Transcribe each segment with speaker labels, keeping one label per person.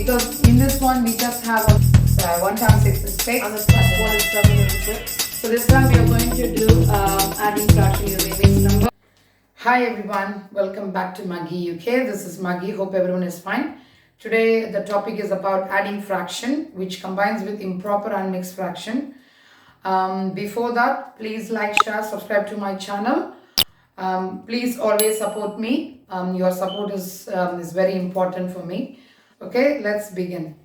Speaker 1: because in this one we just have a 1 times 6 is 6
Speaker 2: and the plus 1 is 7 over 6.
Speaker 1: So this time we are going to do adding fraction using mixed number. Hi everyone, welcome back to 𝐸𝐴 UK. This is 𝐸𝐴. Hope everyone is fine. Today the topic is about adding fraction which combines with improper and mixed fraction. Before that, please like, share, subscribe to my channel. Please always support me. Your support is very important for me. Okay, let's begin.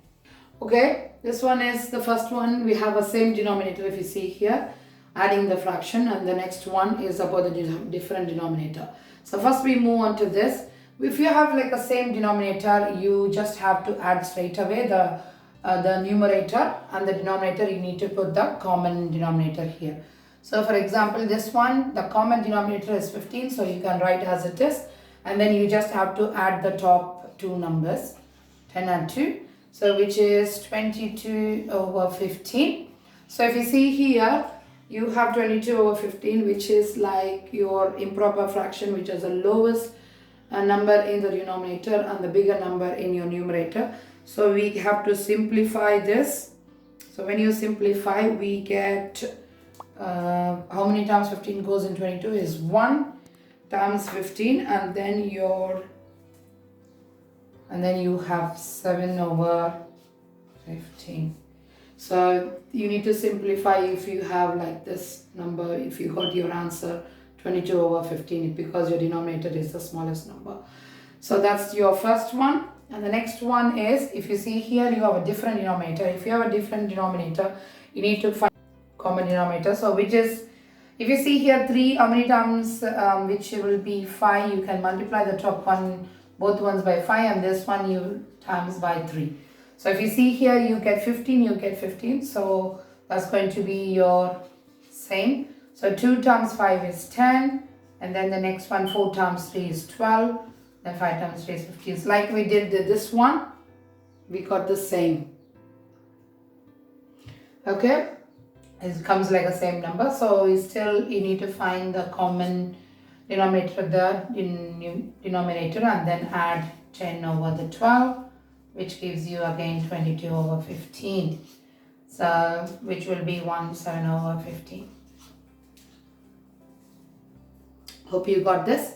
Speaker 1: Okay, this one is the first one. We have a same denominator if you see here, adding the fraction, and the next one is about the different denominator. So first we move on to this. If you have like a same denominator, you just have to add straight away the numerator and the denominator. You need to put the common denominator here. So for example, this one, the common denominator is 15, so you can write as it is, and then you just have to add the top two numbers, 10 and 2, so which is 22 over 15. So if you see here, you have 22 over 15, which is like your improper fraction, which is the lowest number in the denominator and the bigger number in your numerator. So we have to simplify this. So when you simplify, we get how many times 15 goes in 22 is 1 times 15, and then you have 7 over 15. So you need to simplify if you have like this number, if you got your answer 22 over 15, because your denominator is the smallest number. So that's your first one. And the next one is, if you see here, you have a different denominator. If you have a different denominator, you need to find common denominator. So which is, if you see here 3, how many times, which will be 5, you can multiply the top one, both ones by 5, and this one you times by 3. So if you see here, you get 15, you get 15. So that's going to be your same. So 2 times 5 is 10, and then the next one, 4 times 3 is 12, then 5 times 3 is 15. It's like we did this one, we got the same. Okay, it comes like a same number. So you need to find the common denominator, denominator, and then add 10 over the 12, which gives you again 22 over 15. So which will be 7 over 15. Hope you got this.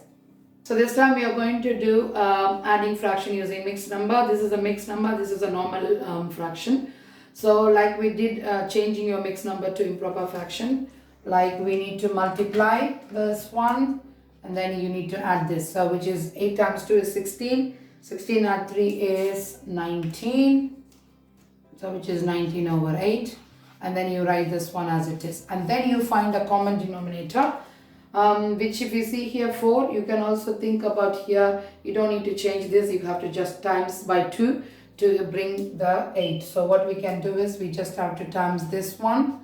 Speaker 1: So this time we are going to do adding fraction using mixed number. This is a mixed number, this is a normal fraction. So like we did changing your mixed number to improper fraction, like we need to multiply this one and then you need to add this. So which is 8 times 2 is 16, 16 add 3 is 19, so which is 19 over 8, and then you write this one as it is, and then you find a common denominator. Which if you see here 4, you can also think about here, you don't need to change this, you have to just times by 2 to bring the 8. So what we can do is we just have to times this one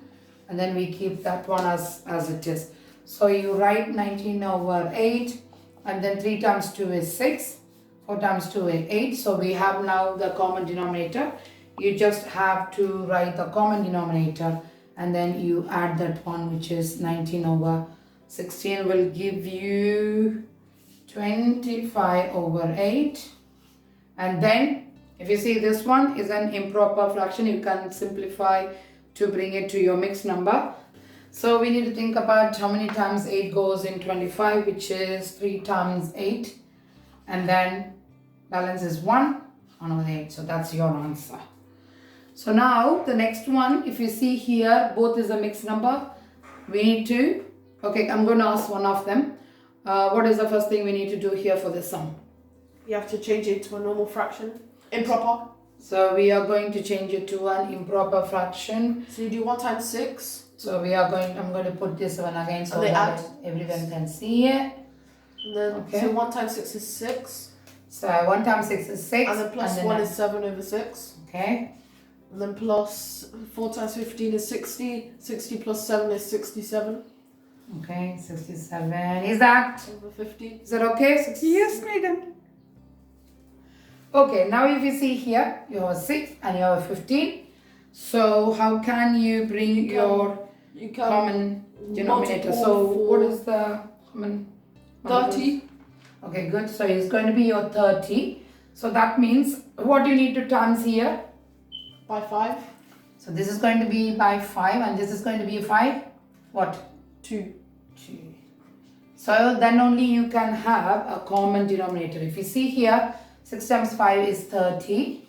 Speaker 1: and then we keep that one as it is. So you write 19 over 8, and then 3 times 2 is 6, 4 times 2 is 8. So we have now the common denominator. You just have to write the common denominator and then you add that one, which is 19 over 16 will give you 25 over 8. And then if you see this one is an improper fraction, you can simplify to bring it to your mixed number. So we need to think about how many times 8 goes in 25, which is 3 times 8, and then balance is 1 over 8. So that's your answer. So now the next one, if you see here, both is a mixed number. We need to, okay, I'm going to ask one of them. What is the first thing we need to do here for the sum?
Speaker 2: You have to change it to a normal fraction. Improper.
Speaker 1: So we are going to change it to an improper fraction.
Speaker 2: So you do 1 times 6.
Speaker 1: So I'm going to put this one again so
Speaker 2: that
Speaker 1: everyone can see it.
Speaker 2: And then, okay. So 1 times 6 is 6.
Speaker 1: So 1 times 6 is 6.
Speaker 2: And then plus 1 is 7 over 6.
Speaker 1: Okay.
Speaker 2: And then plus 4 times 15 is 60. 60 plus 7 is 67.
Speaker 1: Okay, 67. Is that?
Speaker 2: Over 15.
Speaker 1: Is that okay? 60?
Speaker 2: Yes, madam.
Speaker 1: Okay, now if you see here, you have a 6 and you have a 15. So how can you bring your common denominator? So what is the common?
Speaker 2: 30.
Speaker 1: Okay, good. So it's going to be your 30. So that means What do you need to times here?
Speaker 2: By 5.
Speaker 1: So this is going to be by 5 and this is going to be 5. What?
Speaker 2: 2.
Speaker 1: 2. So then only you can have a common denominator. If you see here, 6 times 5 is 30.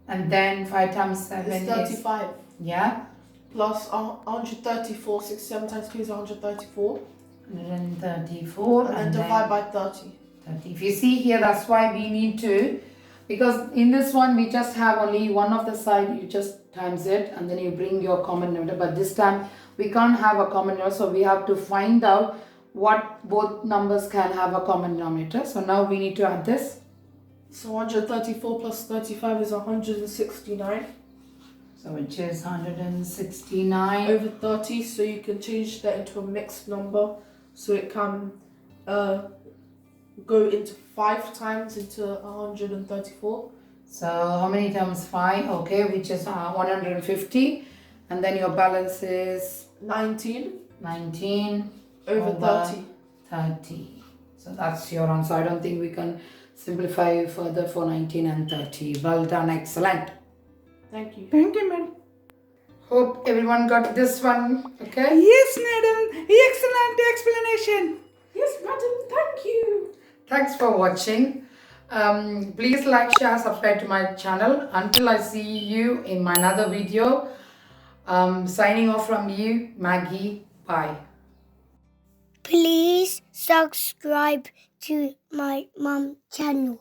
Speaker 1: And then 5 times 7
Speaker 2: It's 35.
Speaker 1: Yeah.
Speaker 2: Plus 134. 67 times 2 is 134.
Speaker 1: 134.
Speaker 2: And then divide by 30.
Speaker 1: 30. If you see here, that's why we need to, because in this one we just have only one of the side, you just times it and then you bring your common denominator. But this time we can't have a common denominator, so we have to find out what both numbers can have a common denominator. So now we need to add this.
Speaker 2: So 134 plus 35 is 169.
Speaker 1: So which is 169
Speaker 2: over 30, so you can change that into a mixed number, so it can go into 5 times into 134.
Speaker 1: So how many times 5? Okay, which is 150, and then your balance is
Speaker 2: 19
Speaker 1: over
Speaker 2: 30.
Speaker 1: 30. So that's your answer. I don't think we can simplify further for 19 and 30. Well done, excellent.
Speaker 2: Thank you.
Speaker 1: Thank you, madam. Hope everyone got this one, okay?
Speaker 3: Yes, madam. Excellent explanation.
Speaker 2: Yes, madam, thank you.
Speaker 1: Thanks for watching. Please like, share, subscribe to my channel. Until I see you in my another video, signing off from you, Maggie. Bye.
Speaker 4: Please subscribe to my mum channel.